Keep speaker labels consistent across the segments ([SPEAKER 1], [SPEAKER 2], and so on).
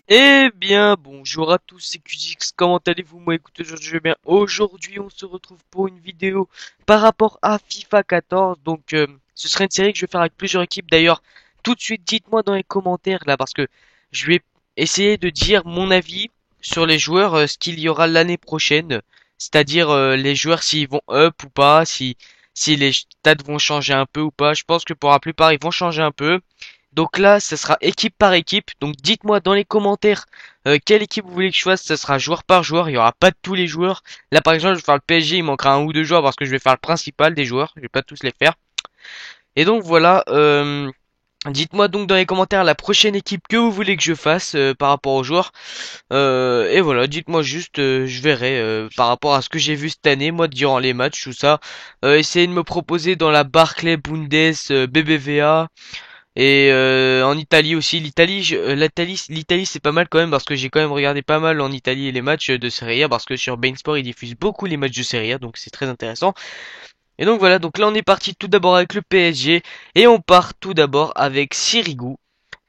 [SPEAKER 1] Eh bien, bonjour à tous, c'est QGX, comment allez-vous? Moi écoutez, aujourd'hui je vais bien. Aujourd'hui on se retrouve pour une vidéo par rapport à FIFA 14. Donc ce sera une série que je vais faire avec plusieurs équipes. D'ailleurs, tout de suite dites-moi dans les commentaires là, parce que je vais essayer de dire mon avis sur les joueurs, ce qu'il y aura l'année prochaine. C'est-à-dire les joueurs s'ils vont up ou pas, si les stats vont changer un peu ou pas. Je pense que pour la plupart ils vont changer un peu. Donc là, ça sera équipe par équipe. Donc dites-moi dans les commentaires quelle équipe vous voulez que je fasse. Ça sera joueur par joueur. Il y aura pas de tous les joueurs. Là par exemple, je vais faire le PSG. Il manquera un ou deux joueurs parce que je vais faire le principal des joueurs. Je vais pas tous les faire. Et donc voilà. Dites-moi donc dans les commentaires la prochaine équipe que vous voulez que je fasse par rapport aux joueurs. Et voilà, dites-moi juste, je verrai par rapport à ce que j'ai vu cette année, moi durant les matchs, tout ça. Essayez de me proposer dans la Barclay Bundes, BBVA. Et en Italie aussi, l'Italie c'est pas mal quand même parce que j'ai quand même regardé pas mal en Italie les matchs de Serie A parce que sur Bein Sport ils diffusent beaucoup les matchs de Serie A donc c'est très intéressant. Et donc voilà, donc là on est parti tout d'abord avec le PSG et on part tout d'abord avec Sirigu.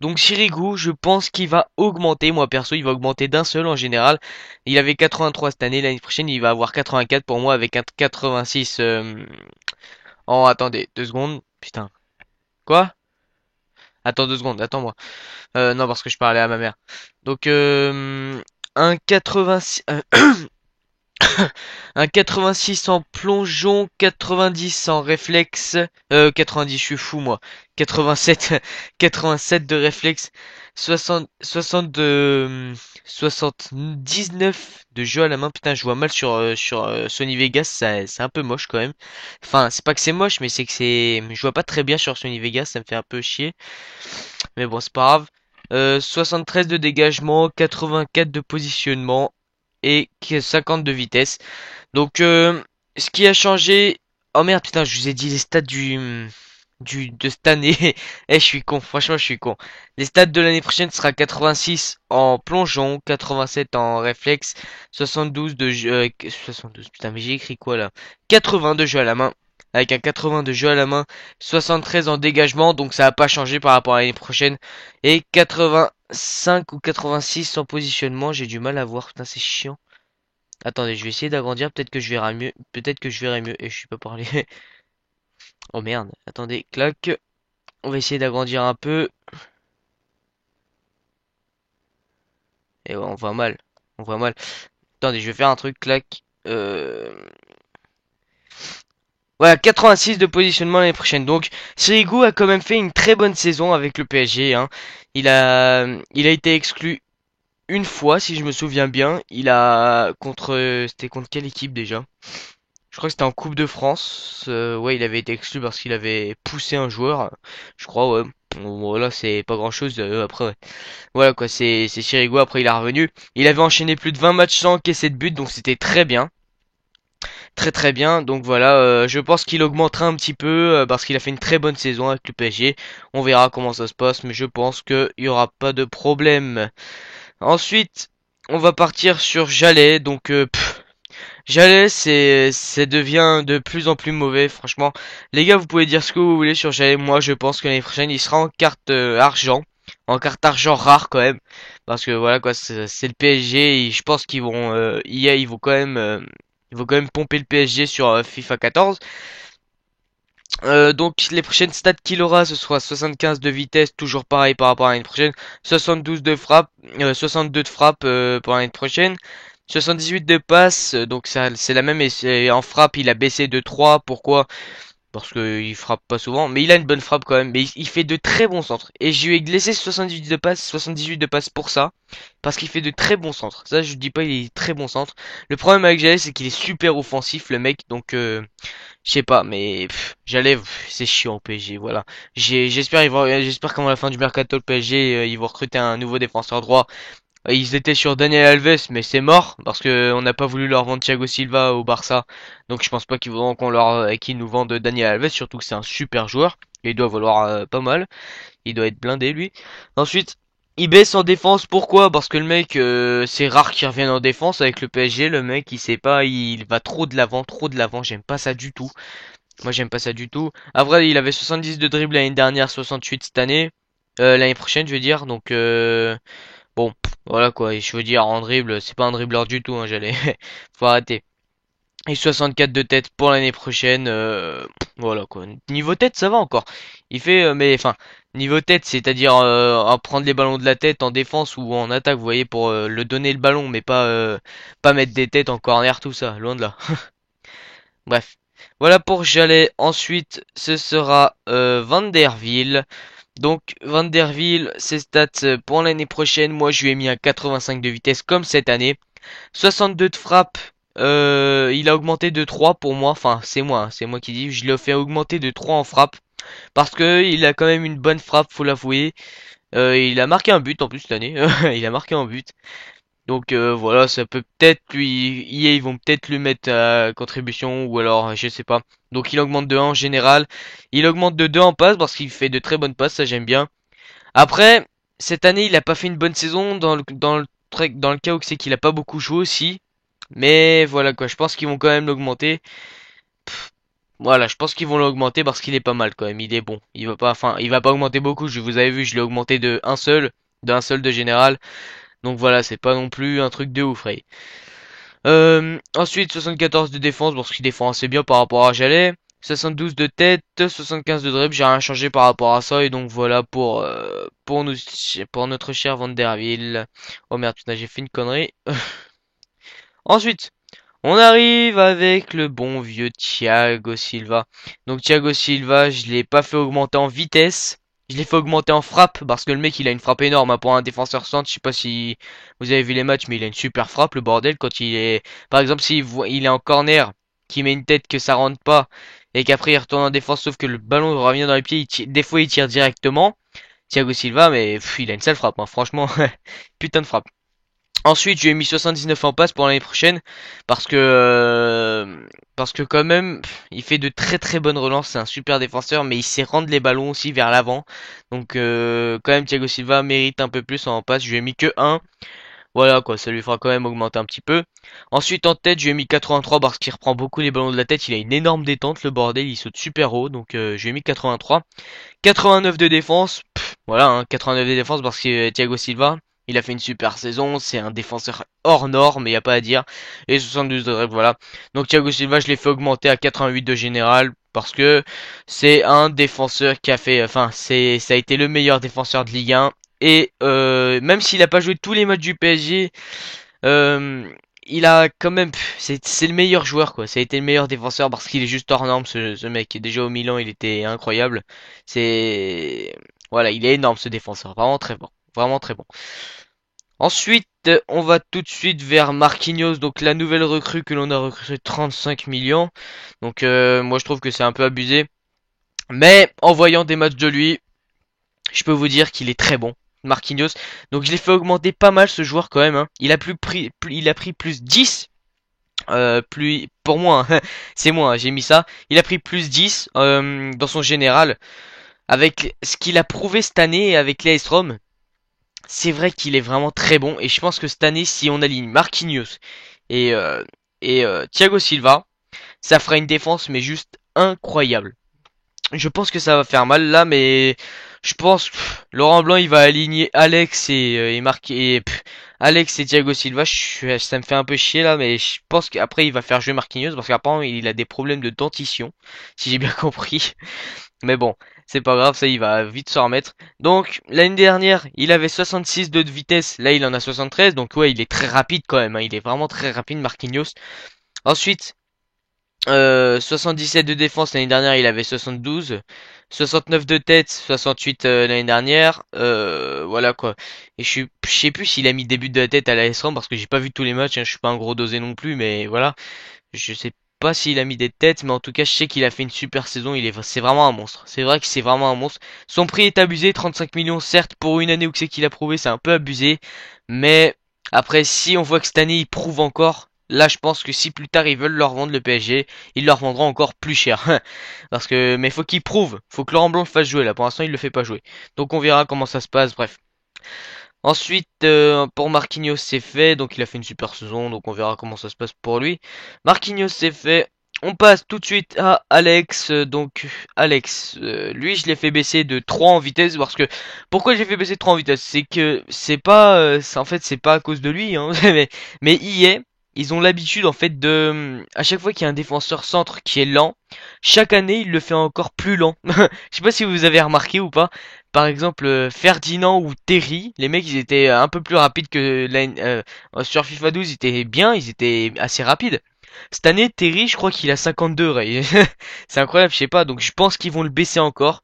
[SPEAKER 1] Donc Sirigu, je pense qu'il va augmenter, moi perso, il va augmenter d'un seul en général. Il avait 83 cette année, l'année prochaine il va avoir 84 pour moi avec un 86 en attendez, 2 secondes. Putain. Quoi? Attends 2 secondes, attends-moi. Non, parce que je parlais à ma mère. Donc, un 86, un 86 en plongeon, 90 en réflexe, 90, je suis fou moi. 87, 87 de réflexe, 60, 60 de, 79 de jeu à la main. Putain, je vois mal sur Sony Vegas, c'est un peu moche quand même. Enfin, c'est pas que c'est moche, mais c'est que je vois pas très bien sur Sony Vegas, ça me fait un peu chier. Mais bon, c'est pas grave. 73 de dégagement, 84 de positionnement et 50 de vitesse. Donc, ce qui a changé... Oh merde, putain, je vous ai dit les stats de cette année. Eh, je suis con, franchement, je suis con. Les stats de l'année prochaine sera 86 en plongeon, 87 en réflexe, 72 de jeu... 72, putain, mais j'ai écrit quoi là? 80 de jeu à la main. Avec un 80 de jeu à la main, 73 en dégagement, donc ça n'a pas changé par rapport à l'année prochaine. Et 85 ou 86 en positionnement, j'ai du mal à voir, putain c'est chiant. Attendez, je vais essayer d'agrandir, peut-être que je verrai mieux, peut-être que je verrai mieux, et je suis pas parlé. Oh merde, attendez, clac. On va essayer d'agrandir un peu. Et ouais, on voit mal, on voit mal. Attendez, je vais faire un truc, clac. Voilà, 86 de positionnement l'année prochaine. Donc, Sirigu a quand même fait une très bonne saison avec le PSG, hein. Il a été exclu une fois, si je me souviens bien. C'était contre quelle équipe déjà? Je crois que c'était en Coupe de France. Ouais, il avait été exclu parce qu'il avait poussé un joueur. Je crois, ouais. Bon, voilà, c'est pas grand chose. Après, ouais. Voilà quoi, c'est Sirigu. Après, il est revenu. Il avait enchaîné plus de 20 matchs sans encaisser de but, donc c'était très bien. Très très bien, donc voilà, je pense qu'il augmentera un petit peu parce qu'il a fait une très bonne saison avec le PSG. On verra comment ça se passe, mais je pense qu'il n'y aura pas de problème. Ensuite, on va partir sur Jalais, donc Jalais ça devient de plus en plus mauvais, franchement. Les gars, vous pouvez dire ce que vous voulez sur Jalais, moi je pense que l'année prochaine il sera en carte argent, en carte argent rare quand même, parce que voilà quoi, c'est le PSG, et je pense qu'ils vont, EA, ils vont quand même pomper le PSG sur FIFA 14. Donc les prochaines stats qu'il aura, ce sera 75 de vitesse, toujours pareil par rapport à l'année prochaine, 72 de frappe, 62 de frappe pour l'année prochaine, 78 de passe, donc ça c'est la même et en frappe il a baissé de 3, pourquoi? Parce que il frappe pas souvent, mais il a une bonne frappe quand même, mais il fait de très bons centres. Et je lui ai laissé 78 de passe pour ça, parce qu'il fait de très bons centres. Ça je dis pas, il est très bon centre. Le problème avec Jalais c'est qu'il est super offensif le mec, donc je sais pas, mais Jalais c'est chiant au PSG, voilà. J'espère qu'à la fin du mercato le PSG ils vont recruter un nouveau défenseur droit. Ils étaient sur Daniel Alves, mais c'est mort parce que on n'a pas voulu leur vendre Thiago Silva au Barça. Donc je pense pas qu'ils voudront qu'ils nous vendent Daniel Alves, surtout que c'est un super joueur. Et il doit valoir pas mal. Il doit être blindé lui. Ensuite, il baisse en défense. Pourquoi? Parce que le mec, c'est rare qu'il revienne en défense avec le PSG. Le mec, il sait pas, il va trop de l'avant, trop de l'avant. J'aime pas ça du tout. Moi, j'aime pas ça du tout. Après, il avait 70 de dribble l'année dernière, 68 cette année. L'année prochaine, je veux dire. Donc, bon, voilà quoi. Et je veux dire, en dribble, c'est pas un dribbleur du tout, hein, j'allais. Faut arrêter. Et 64 de tête pour l'année prochaine. Voilà quoi. Niveau tête, ça va encore. Il fait, mais enfin, niveau tête, c'est-à-dire à prendre les ballons de la tête en défense ou en attaque, vous voyez, pour le donner le ballon, mais pas mettre des têtes en corner, tout ça, loin de là. Bref. Voilà pour Jalais. Ensuite, ce sera Van der Wiel. Donc Van der Wiel, ses stats pour l'année prochaine, moi je lui ai mis un 85 de vitesse comme cette année. 62 de frappe, il a augmenté de 3 pour moi, enfin c'est moi qui dis, je l'ai fait augmenter de 3 en frappe, parce que il a quand même une bonne frappe, faut l'avouer. Il a marqué un but en plus cette année, il a marqué un but. Donc voilà, ça peut peut-être lui, EA, ils vont peut-être lui mettre à contribution ou alors je sais pas. Donc il augmente de 1 en général, il augmente de 2 en passe parce qu'il fait de très bonnes passes, ça j'aime bien. Après, cette année il a pas fait une bonne saison dans le cas où c'est qu'il a pas beaucoup joué aussi. Mais voilà quoi, je pense qu'ils vont quand même l'augmenter. Voilà, je pense qu'ils vont l'augmenter parce qu'il est pas mal quand même, il est bon. Il va pas, enfin, il va pas augmenter beaucoup. Vous avez vu, je l'ai augmenté d'un seul de général. Donc voilà, c'est pas non plus un truc de ouf, Ray. Ensuite, 74 de défense parce qu'il défend assez bien par rapport à Jalais. 72 de tête, 75 de dribble, j'ai rien changé par rapport à ça et donc voilà pour notre cher Van der Wiel. Oh merde, putain, j'ai fait une connerie. Ensuite, on arrive avec le bon vieux Thiago Silva. Donc Thiago Silva, je l'ai pas fait augmenter en vitesse. Je l'ai fait augmenter en frappe parce que le mec il a une frappe énorme hein, pour un défenseur centre. Je sais pas si vous avez vu les matchs, mais il a une super frappe le bordel quand il est, par exemple, il est en corner, qui met une tête que ça rentre pas et qu'après il retourne en défense, sauf que le ballon revient dans les pieds. Des fois il tire directement. Thiago Silva, mais il a une sale frappe, hein, franchement, putain de frappe. Ensuite, je lui ai mis 79 en passe pour l'année prochaine parce que quand même, il fait de très très bonnes relances, c'est un super défenseur, mais il sait rendre les ballons aussi vers l'avant. Donc quand même, Thiago Silva mérite un peu plus en passe. Je lui ai mis que 1. Voilà quoi, ça lui fera quand même augmenter un petit peu. Ensuite, en tête, je lui ai mis 83 parce qu'il reprend beaucoup les ballons de la tête. Il a une énorme détente, le bordel, il saute super haut, donc je lui ai mis 83. 89 de défense, voilà, hein, 89 de défense parce que Thiago Silva, il a fait une super saison, c'est un défenseur hors norme, y a pas à dire. Et 72 de dribble, voilà. Donc Thiago Silva, je l'ai fait augmenter à 88 de général parce que c'est un défenseur qui a fait, enfin, ça a été le meilleur défenseur de Ligue 1. Et même s'il a pas joué tous les matchs du PSG, euh, il a quand même, c'est le meilleur joueur quoi. Ça a été le meilleur défenseur parce qu'il est juste hors norme ce mec. Déjà au Milan, il était incroyable. C'est, voilà, il est énorme ce défenseur, vraiment très bon, vraiment très bon. Ensuite, on va tout de suite vers Marquinhos, donc la nouvelle recrue que l'on a recruté 35 millions. Donc moi je trouve que c'est un peu abusé. Mais en voyant des matchs de lui, je peux vous dire qu'il est très bon. Marquinhos. Donc je l'ai fait augmenter pas mal ce joueur quand même, hein. Il a pris plus 10. Plus pour moi, hein, c'est moi, hein, j'ai mis ça. Il a pris plus 10 dans son général. Avec ce qu'il a prouvé cette année avec l'AS Rome, c'est vrai qu'il est vraiment très bon. Et je pense que cette année, si on aligne Marquinhos et, euh, et Thiago Silva, ça fera une défense mais juste incroyable. Je pense que ça va faire mal là, mais je pense Laurent Blanc il va aligner Alex et marquer Alex et Thiago Silva. Ça me fait un peu chier là, mais je pense qu'après il va faire jouer Marquinhos parce qu'apparemment il a des problèmes de dentition, si j'ai bien compris. Mais bon, c'est pas grave, ça il va vite se remettre. Donc l'année dernière il avait 66 de vitesse, là il en a 73, donc ouais il est très rapide quand même, hein. Il est vraiment très rapide Marquinhos. Ensuite 77 de défense l'année dernière, il avait 72. 69 de tête, 68 l'année dernière. Voilà quoi. Et je sais plus s'il a mis des buts de la tête à la S-Ram parce que j'ai pas vu tous les matchs. Hein, je suis pas un gros dosé non plus, mais voilà. Je sais pas s'il a mis des têtes, mais en tout cas, je sais qu'il a fait une super saison. C'est vraiment un monstre. C'est vrai que c'est vraiment un monstre. Son prix est abusé, 35 millions, certes, pour une année où c'est qu'il a prouvé, c'est un peu abusé. Mais après, si on voit que cette année il prouve encore, là, je pense que si plus tard ils veulent leur vendre le PSG, ils leur vendront encore plus cher. Parce que, mais faut qu'il prouve. Faut que Laurent Blanc le fasse jouer. Là, pour l'instant, il le fait pas jouer. Donc on verra comment ça se passe. Bref. Ensuite, pour Marquinhos, c'est fait. Donc il a fait une super saison. Donc on verra comment ça se passe pour lui. Marquinhos, c'est fait. On passe tout de suite à Alex. Donc Alex, lui je l'ai fait baisser de 3 en vitesse parce que pourquoi je l'ai fait baisser de 3 en vitesse? C'est que c'est pas en fait c'est pas à cause de lui hein, mais EA, ils ont l'habitude en fait de à chaque fois qu'il y a un défenseur centre qui est lent, chaque année il le fait encore plus lent. Je sais pas si vous avez remarqué ou pas. Par exemple, Ferdinand ou Terry, les mecs ils étaient un peu plus rapides que sur FIFA 12, ils étaient bien, ils étaient assez rapides. Cette année, Terry, je crois qu'il a 52 Ray. C'est incroyable, je sais pas. Donc je pense qu'ils vont le baisser encore.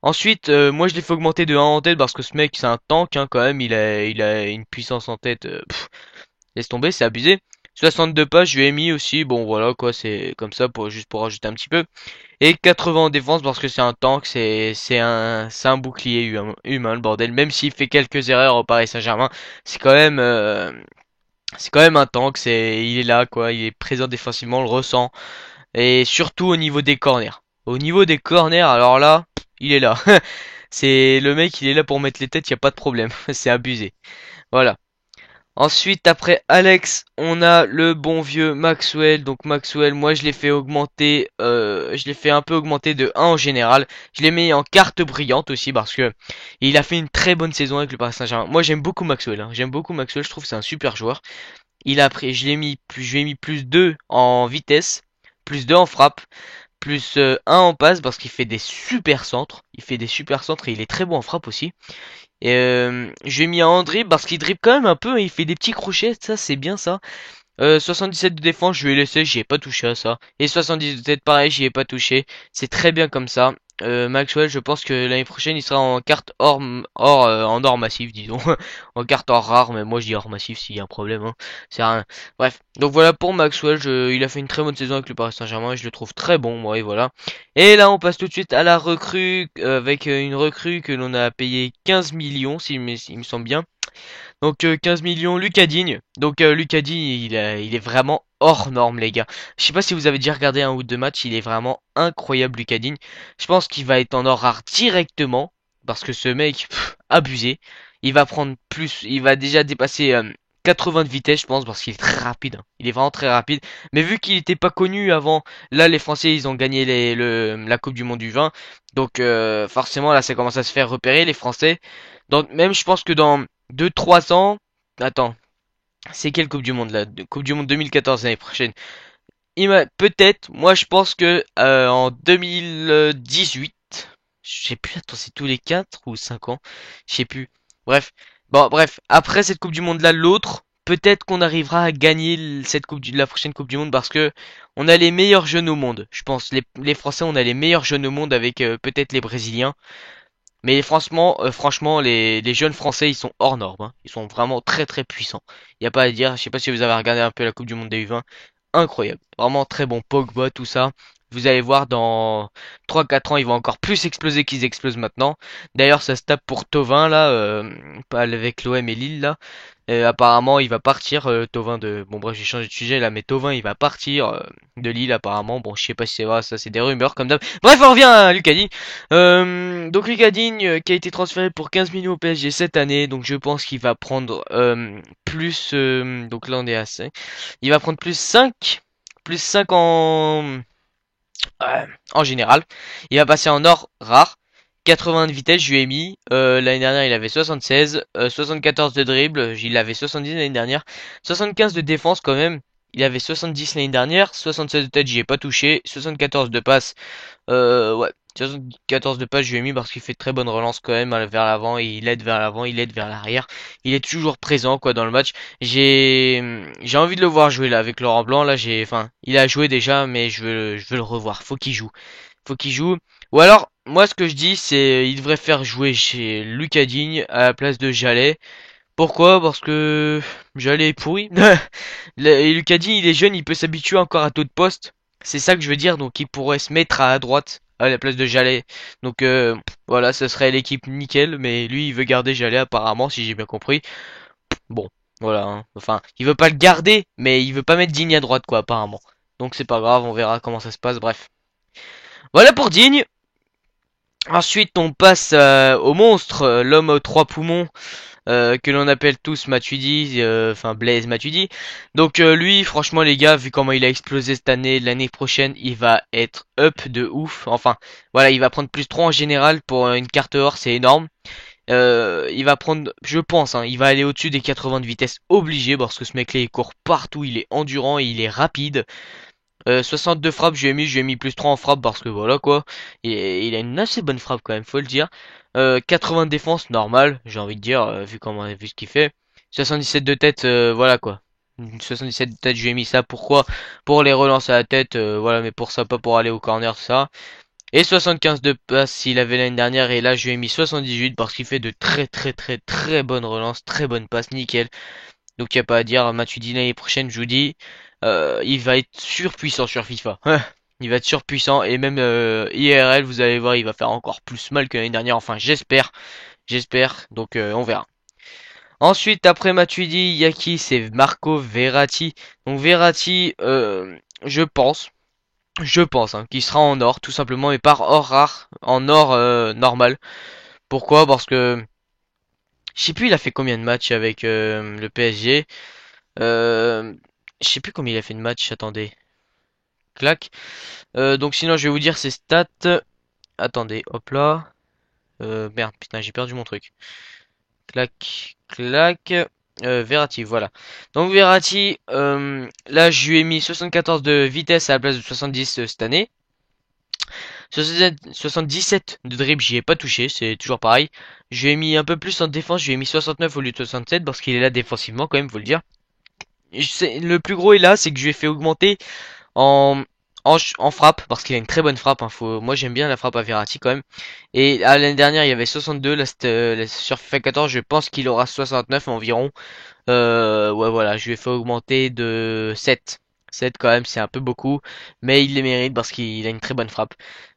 [SPEAKER 1] Ensuite, moi je l'ai fait augmenter de 1 en tête parce que ce mec c'est un tank hein, quand même. Il a une puissance en tête. Laisse tomber, c'est abusé. 62 pages, je lui ai mis aussi. Bon voilà quoi, c'est comme ça pour juste pour rajouter un petit peu. Et 80 en défense parce que c'est un tank, c'est un bouclier humain, le bordel. Même s'il fait quelques erreurs au Paris Saint-Germain, c'est quand même c'est quand même un tank. Il est là quoi, il est présent défensivement, on le ressent. Et surtout au niveau des corners. Au niveau des corners, alors là, il est là. C'est le mec, il est là pour mettre les têtes, y a pas de problème. C'est abusé. Voilà. Ensuite, après Alex, on a le bon vieux Maxwell. Donc Maxwell, moi je l'ai fait augmenter, je l'ai fait un peu augmenter de 1 en général. Je l'ai mis en carte brillante aussi parce que il a fait une très bonne saison avec le Paris Saint-Germain. Moi j'aime beaucoup Maxwell, hein. J'aime beaucoup Maxwell, je trouve que c'est un super joueur. Il a pris, je lui ai mis plus 2 en vitesse, plus 2 en frappe, plus 1 en passe parce qu'il fait des super centres. Il fait des super centres et il est très bon en frappe aussi. Et je lui ai mis un dribble parce qu'il dribble quand même un peu et il fait des petits crochets, ça c'est bien ça. 77 de défense, je lui ai laissé, j'y ai pas touché à ça. Et 70 de tête, pareil, j'y ai pas touché. C'est très bien comme ça. Maxwell, je pense que l'année prochaine, il sera en carte en or massif, disons. En carte or rare, mais moi je dis or massif s'il y a un problème, hein. C'est rien. Bref. Donc voilà pour Maxwell, il a fait une très bonne saison avec le Paris Saint-Germain, et je le trouve très bon, moi, et voilà. Et là, on passe tout de suite à la recrue, avec une recrue que l'on a payé 15 millions, il me semble bien. Donc 15 millions, Lucas Digne. Donc Lucas Digne, il est vraiment hors norme les gars. Je sais pas si vous avez déjà regardé un ou deux matchs, il est vraiment incroyable Lucas Digne. Je pense qu'il va être en or rare directement parce que ce mec, abusé. Il va prendre plus, il va déjà dépasser 80 de vitesse je pense parce qu'il est très rapide, hein. Il est vraiment très rapide. Mais vu qu'il était pas connu avant, là les Français ils ont gagné la Coupe du Monde du vin. Donc forcément là ça commence à se faire repérer les Français. Donc même je pense que dans 2-3 ans. Attends, c'est quelle Coupe du Monde là? Coupe du Monde 2014 l'année prochaine. Peut-être, moi je pense que en 2018, je sais plus, attends, c'est tous les 4 ou 5 ans, je sais plus. Bref, bon, bref, après cette Coupe du Monde là, l'autre, peut-être qu'on arrivera à gagner la prochaine Coupe du Monde parce que on a les meilleurs jeunes au monde. Je pense les Français, on a les meilleurs jeunes au monde avec peut-être les Brésiliens. Mais franchement, les jeunes Français, ils sont hors normes, hein. Ils sont vraiment très très puissants. Il y a pas à dire. Je sais pas si vous avez regardé un peu la Coupe du Monde des U20. Incroyable. Vraiment très bon. Pogba, tout ça. Vous allez voir, dans 3-4 ans, ils vont encore plus exploser qu'ils explosent maintenant. D'ailleurs, ça se tape pour Thauvin, là, pas avec l'OM et Lille, là. Apparemment, il va partir, Thauvin de... Bon, bref, j'ai changé de sujet, là, mais Thauvin, il va partir de Lille, apparemment. Bon, je sais pas si c'est vrai, ça, c'est des rumeurs, comme d'hab. Bref, on revient à Lucas Digne. Donc, Lucas Digne, qui a été transféré pour 15 millions au PSG cette année. Donc, je pense qu'il va prendre plus... donc là, on est à 5. Il va prendre plus 5 en général. Il va passer en or rare. 80 de vitesse, je lui ai mis. L'année dernière, il avait 76. 74 de dribble, il avait 70 l'année dernière. 75 de défense quand même. Il avait 70 l'année dernière. 76 de tête, j'y ai pas touché. 74 de passe. Ouais. 74 de passe, je lui ai mis parce qu'il fait de très bonne relance quand même vers l'avant. Il aide vers l'avant, il aide vers l'arrière. Il est toujours présent quoi dans le match. J'ai envie de le voir jouer là avec Laurent Blanc. Là, il a joué déjà, mais je veux le revoir. Faut qu'il joue. Faut qu'il joue. Ou alors, moi, ce que je dis, c'est il devrait faire jouer chez Lucas Digne à la place de Jallet. Pourquoi? Parce que Jallet est pourri. Lucas Digne, il est jeune, il peut s'habituer encore à taux de poste. C'est ça que je veux dire. Donc, il pourrait se mettre à droite à la place de Jallet. Donc, voilà, ce serait l'équipe nickel. Mais lui, il veut garder Jallet apparemment, si j'ai bien compris. Bon, voilà, hein. Enfin, il veut pas le garder, mais il veut pas mettre Digne à droite, quoi, apparemment. Donc, c'est pas grave, on verra comment ça se passe. Bref. Voilà pour Digne. Ensuite, on passe au monstre, l'homme aux trois poumons. que l'on appelle tous Matuidi, enfin Blaise Matuidi. Donc lui, franchement les gars, vu comment il a explosé cette année, l'année prochaine, il va être up de ouf. Enfin, voilà, il va prendre plus 3 en général pour une carte or, c'est énorme. Il va prendre, je pense, hein, il va aller au-dessus des 80 de vitesse obligé parce que ce mec-là il court partout, il est endurant et il est rapide. 62 frappes, je lui ai mis plus 3 en frappe parce que voilà quoi. Et il a une assez bonne frappe quand même, faut le dire. 80 de défense, normal, j'ai envie de dire, vu ce qu'il fait. 77 de tête, voilà quoi. 77 de tête, je lui ai mis ça. Pourquoi? Pour les relances à la tête, voilà, mais pour ça, pas pour aller au corner, ça. Et 75 de passe s'il avait l'année dernière. Et là, je lui ai mis 78 parce qu'il fait de très bonnes relances, très bonnes passes, nickel. Donc y a pas à dire, Matuidi l'année prochaine, je vous dis, il va être surpuissant sur FIFA. Il va être surpuissant et même IRL, vous allez voir, il va faire encore plus mal que l'année dernière. Enfin, j'espère. Donc on verra. Ensuite, après Matuidi, il y a qui? C'est Marco Verratti. Donc Verratti, je pense, hein, qu'il sera en or, tout simplement, et par or rare, en or normal. Pourquoi? Parce que je sais plus, il a fait combien de matchs avec le PSG. Euh, je sais plus combien il a fait de matchs, attendez. Clac. Donc sinon je vais vous dire ses stats. Attendez, hop là. Merde, putain, j'ai perdu mon truc. Clac, clac. Verratti, voilà. Donc Verratti, là je lui ai mis 74 de vitesse à la place de 70 cette année. 77 de dribble, j'y ai pas touché, c'est toujours pareil. Je lui ai mis un peu plus en défense, je lui ai mis 69 au lieu de 67 parce qu'il est là défensivement quand même, faut le dire. Le plus gros est là, c'est que je lui ai fait augmenter en, en frappe, parce qu'il a une très bonne frappe. Hein, moi j'aime bien la frappe à Verratti quand même. Et l'année dernière il y avait 62, là, sur FIFA 14 je pense qu'il aura 69 environ. Ouais voilà, je lui ai fait augmenter de 7. 7 quand même, c'est un peu beaucoup, mais il les mérite parce qu'il a une très bonne frappe.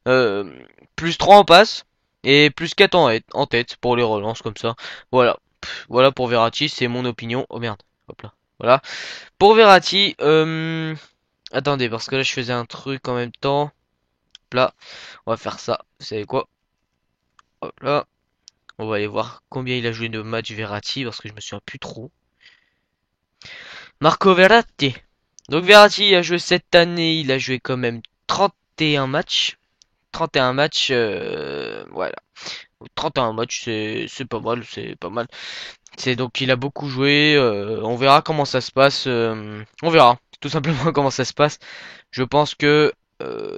[SPEAKER 1] Euh, plus 3 en passe, et plus 4 en tête pour les relances comme ça. Voilà. Voilà pour Verratti, c'est mon opinion. Oh merde, hop là. Voilà. Pour Verratti, attendez, parce que là je faisais un truc en même temps. Hop là, on va faire ça. Vous savez quoi? Hop là, on va aller voir combien il a joué de matchs Verratti, parce que je me souviens plus trop. Marco Verratti. Donc Verratti a joué cette année, il a joué quand même 31 matchs. 31 matchs, voilà. 31 matchs, c'est pas mal, c'est pas mal. C'est donc il a beaucoup joué. On verra comment ça se passe. On verra tout simplement comment ça se passe. Je pense que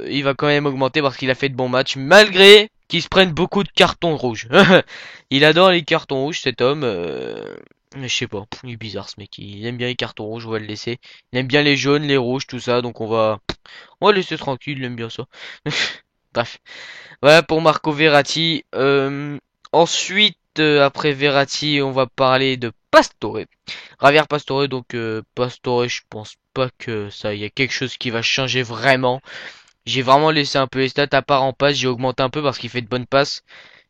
[SPEAKER 1] il va quand même augmenter parce qu'il a fait de bons matchs, malgré qu'il se prenne beaucoup de cartons rouges. Il adore les cartons rouges, cet homme. Je sais pas, il est bizarre ce mec. Il aime bien les cartons rouges, on va le laisser. Il aime bien les jaunes, les rouges, tout ça. Donc on va le laisser tranquille. Il aime bien ça. Bref. Voilà pour Marco Verratti. Ensuite, après Verratti, on va parler de Pastore. Javier Pastore, donc Pastore, je pense pas que ça, il y a quelque chose qui va changer vraiment. J'ai vraiment laissé un peu les stats à part en passe, j'ai augmenté un peu parce qu'il fait de bonnes passes.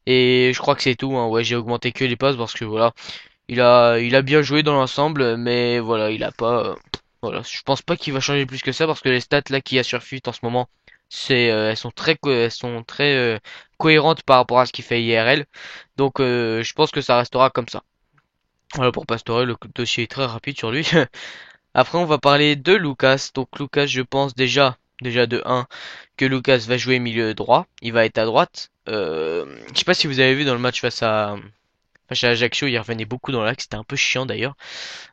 [SPEAKER 1] Et je crois que c'est tout, hein. Ouais, j'ai augmenté que les passes parce que voilà, il a bien joué dans l'ensemble, mais voilà, il a pas, voilà, je pense pas qu'il va changer plus que ça parce que les stats là qu'il y a sur Fit en ce moment, elles sont très cohérentes par rapport à ce qu'il fait IRL. Donc je pense que ça restera comme ça. Voilà pour Pastore, le dossier est très rapide sur lui. Après, on va parler de Lucas. Donc Lucas, je pense déjà de 1 que Lucas va jouer milieu droit. Il va être à droite. Je sais pas si vous avez vu dans le match face à Ajaccio, il revenait beaucoup dans l'axe. C'était un peu chiant d'ailleurs.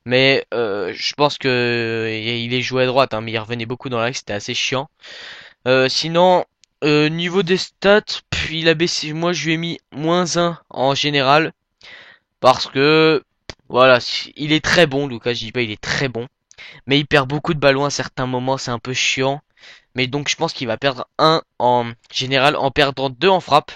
[SPEAKER 1] Mais je pense que il est joué à droite, hein, mais il revenait beaucoup dans l'axe. C'était assez chiant. Sinon, niveau des stats, il a baissé. Moi, je lui ai mis -1 en général parce que voilà, il est très bon. Lucas, je dis pas, il est très bon. Mais il perd beaucoup de ballons à certains moments, c'est un peu chiant. Mais donc je pense qu'il va perdre un en général en perdant 2 en frappe.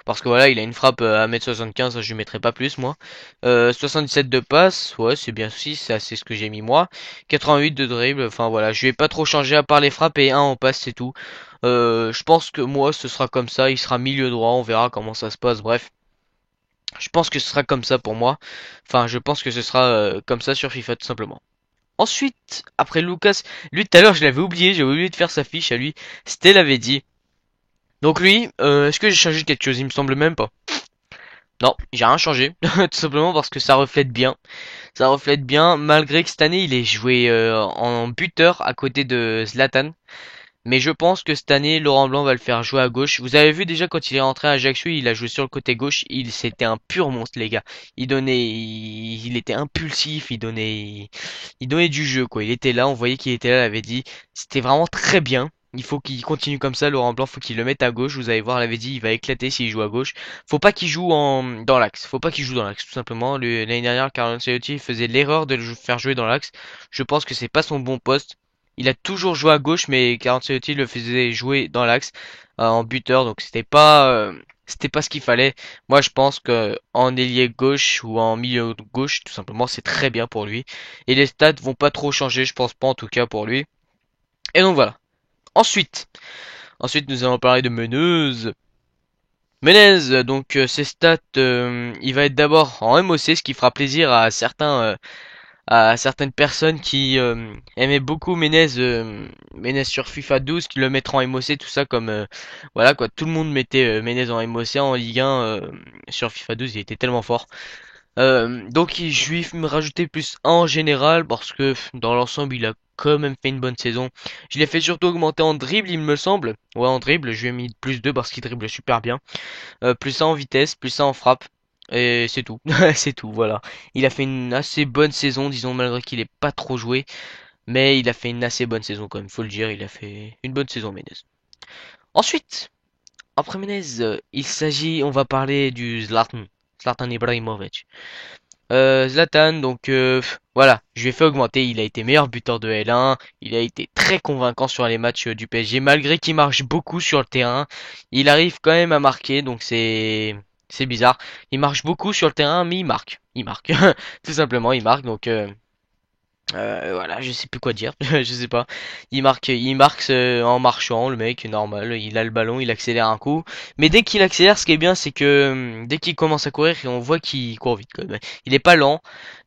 [SPEAKER 1] Parce que voilà, il a une frappe à 1m75, je lui mettrai pas plus moi. 77 de passe, ouais c'est bien aussi, c'est ce que j'ai mis moi. 88 de dribble, enfin voilà, je vais pas trop changer à part les frappes et un en passe c'est tout. Je pense que moi ce sera comme ça, il sera milieu droit, on verra comment ça se passe, bref. Je pense que ce sera comme ça pour moi. Enfin je pense que ce sera comme ça sur FIFA tout simplement. Ensuite, après Lucas, lui tout à l'heure je l'avais oublié, j'ai oublié de faire sa fiche à lui. Stella avait dit. Donc lui, est-ce que j'ai changé quelque chose? Il me semble même pas. Non, j'ai rien changé, tout simplement parce que ça reflète bien. Ça reflète bien, malgré que cette année il est joué en buteur à côté de Zlatan. Mais je pense que cette année, Laurent Blanc va le faire jouer à gauche. Vous avez vu déjà quand il est rentré à Ajaccio, il a joué sur le côté gauche. C'était un pur monstre, les gars. Il était impulsif, il donnait du jeu, quoi. Il était là, on voyait qu'il était là, il avait dit. C'était vraiment très bien. Il faut qu'il continue comme ça, Laurent Blanc, faut qu'il le mette à gauche. Vous allez voir, il avait dit, il va éclater s'il joue à gauche. Faut pas qu'il joue dans l'axe. Faut pas qu'il joue dans l'axe, tout simplement. L'année dernière, Carlo Ancelotti faisait l'erreur de le faire jouer dans l'axe. Je pense que c'est pas son bon poste. Il a toujours joué à gauche, mais Ancelotti le faisait jouer dans l'axe en buteur, donc c'était pas ce qu'il fallait. Moi, je pense que en ailier gauche ou en milieu gauche, tout simplement, c'est très bien pour lui. Et les stats vont pas trop changer, je pense pas en tout cas pour lui. Et donc voilà. Ensuite, nous allons parler de Meneuse. Menez, donc ses stats, il va être d'abord en MOC, ce qui fera plaisir à certaines personnes qui aimaient beaucoup Menez sur FIFA 12, qui le mettront en MOC, tout ça comme voilà quoi, tout le monde mettait Menez en MOC en Ligue 1 sur FIFA 12, il était tellement fort. Donc je vais me rajouter plus 1 en général parce que dans l'ensemble il a quand même fait une bonne saison. Je l'ai fait surtout augmenter en dribble, il me semble. Ouais, en dribble, je lui ai mis plus 2 parce qu'il dribble super bien. Plus ça en vitesse, plus ça en frappe. Et c'est tout. C'est tout, voilà. Il a fait une assez bonne saison, disons, malgré qu'il ait pas trop joué. Mais il a fait une assez bonne saison quand même, faut le dire. Il a fait une bonne saison, Menez. Ensuite, après Menez, on va parler du Zlatan. Zlatan Ibrahimovic. Zlatan, donc voilà, je lui ai fait augmenter. Il a été meilleur buteur de L1. Il a été très convaincant sur les matchs du PSG, malgré qu'il marche beaucoup sur le terrain. Il arrive quand même à marquer, donc c'est bizarre. Il marche beaucoup sur le terrain, mais il marque. Il marque, tout simplement, il marque. Donc voilà, je sais plus quoi dire, je sais pas. Il marque en marchant, le mec, normal. Il a le ballon, il accélère un coup. Mais dès qu'il accélère, ce qui est bien, c'est que dès qu'il commence à courir, on voit qu'il court vite quand même. Il est pas lent.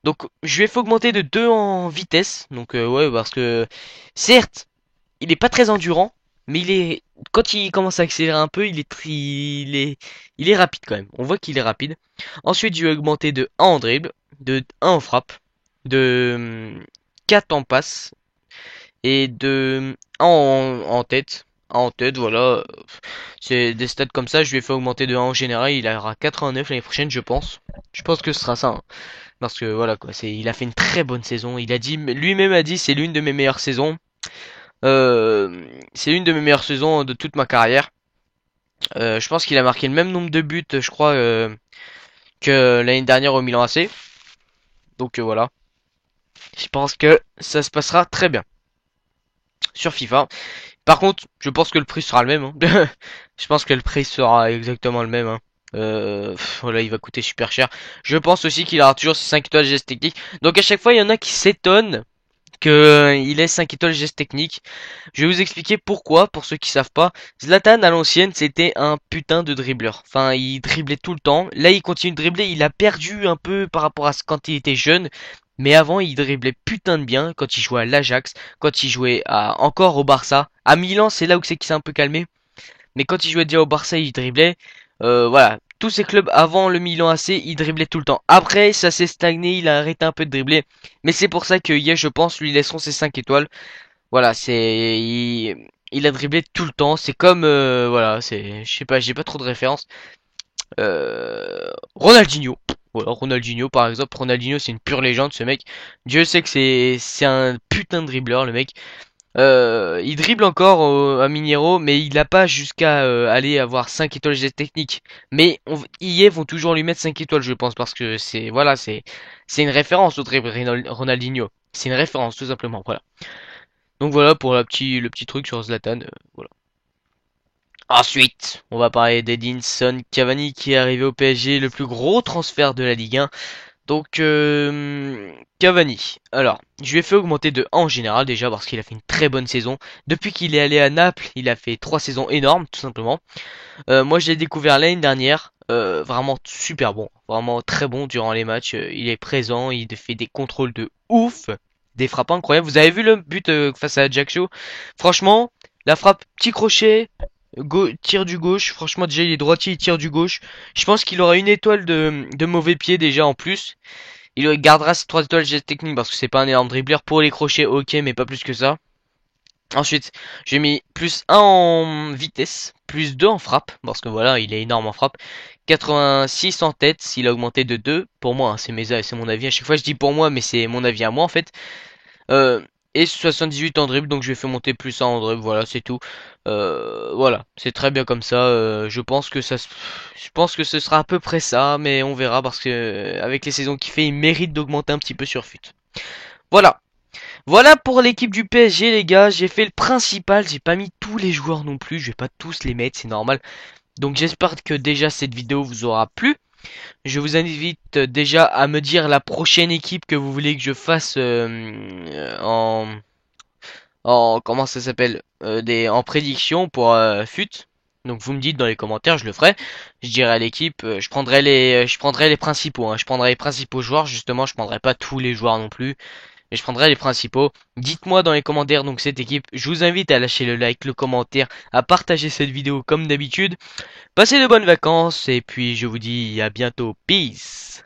[SPEAKER 1] Donc je lui ai fait augmenter de 2 en vitesse. Donc ouais, parce que certes, il est pas très endurant, mais quand il commence à accélérer un peu, il est rapide quand même. On voit qu'il est rapide. Ensuite, je lui ai augmenté de 1 en dribble, de 1 en frappe, de 4 en passe et de 1 en tête. 1 en tête, voilà. C'est des stats comme ça, je lui ai fait augmenter de 1 en général, il aura 89 l'année prochaine, je pense. Je pense que ce sera ça, hein. Parce que voilà quoi, il a fait une très bonne saison. Il a dit, lui-même a dit, c'est l'une de mes meilleures saisons. C'est l'une de mes meilleures saisons de toute ma carrière. Je pense qu'il a marqué le même nombre de buts, je crois, que l'année dernière au Milan AC. Donc voilà. Je pense que ça se passera très bien sur FIFA. Par contre, je pense que le prix sera le même, hein. Je pense que le prix sera exactement le même, hein. Voilà, il va coûter super cher. Je pense aussi qu'il aura toujours ses 5 étoiles gestes techniques. Donc à chaque fois, il y en a qui s'étonnent que il ait 5 étoiles gestes techniques. Je vais vous expliquer pourquoi, pour ceux qui savent pas. Zlatan à l'ancienne, c'était un putain de dribbleur. Enfin, il driblait tout le temps. Là, il continue de dribbler. Il a perdu un peu par rapport à quand il était jeune. Mais avant, il driblait putain de bien quand il jouait à l'Ajax, quand il jouait encore au Barça. À Milan, c'est là où c'est qu'il s'est un peu calmé. Mais quand il jouait déjà au Barça, il driblait. Voilà. Tous ces clubs avant le Milan AC, il driblait tout le temps. Après, ça s'est stagné, il a arrêté un peu de dribbler. Mais c'est pour ça que Yes, je pense, lui laisseront ses 5 étoiles. Voilà, il a dribblé tout le temps. C'est comme, voilà, je sais pas, j'ai pas trop de références. Ronaldinho. Voilà, Ronaldinho par exemple. Ronaldinho, c'est une pure légende, ce mec. Dieu sait que c'est un putain de dribbleur, le mec. Il dribble encore à Minero, mais il n'a pas jusqu'à aller avoir 5 étoiles gestes techniques. Mais EA vont toujours lui mettre 5 étoiles, je pense, parce que voilà, c'est une référence au dribble Ronaldinho. C'est une référence, tout simplement, voilà. Donc voilà pour le petit truc sur Zlatan, voilà. Ensuite, on va parler d'Edinson Cavani qui est arrivé au PSG, le plus gros transfert de la Ligue 1. Donc Cavani. Alors, je lui ai fait augmenter de 1 en général déjà parce qu'il a fait une très bonne saison. Depuis qu'il est allé à Naples, il a fait 3 saisons énormes tout simplement. Moi je l'ai découvert l'année dernière, vraiment super bon, vraiment très bon durant les matchs. Il est présent, il fait des contrôles de ouf, des frappes incroyables. Vous avez vu le but face à Ajaccio? Franchement, la frappe petit crochet, Tir du gauche, franchement déjà il est droitier, il tire du gauche. Je pense qu'il aura une étoile de mauvais pied déjà en plus. Il gardera ses 3 étoiles geste technique parce que c'est pas un énorme dribbleur. Pour les crochets, ok, mais pas plus que ça. Ensuite, j'ai mis plus 1 en vitesse, plus 2 en frappe, parce que voilà, il est énorme en frappe. 86 en tête, s'il a augmenté de 2, pour moi, hein, c'est mon avis. À chaque fois je dis pour moi, mais c'est mon avis à moi en fait. Euh, et 78 en dribble, donc je vais faire monter plus 1 en dribble, voilà, c'est tout. Voilà, c'est très bien comme ça. Je pense que ce sera à peu près ça, mais on verra parce que avec les saisons qu'il fait, il mérite d'augmenter un petit peu sur FUT. Voilà. Voilà pour l'équipe du PSG les gars, j'ai fait le principal, j'ai pas mis tous les joueurs non plus, je vais pas tous les mettre, c'est normal. Donc j'espère que déjà cette vidéo vous aura plu. Je vous invite déjà à me dire la prochaine équipe que vous voulez que je fasse en comment ça s'appelle en prédiction pour FUT. Donc vous me dites dans les commentaires, je le ferai. Je dirai à l'équipe, je prendrai les principaux, hein. Je prendrai les principaux joueurs justement, je prendrai pas tous les joueurs non plus. Mais je prendrai les principaux. Dites-moi dans les commentaires donc cette équipe. Je vous invite à lâcher le like, le commentaire, à partager cette vidéo comme d'habitude. Passez de bonnes vacances et puis je vous dis à bientôt. Peace.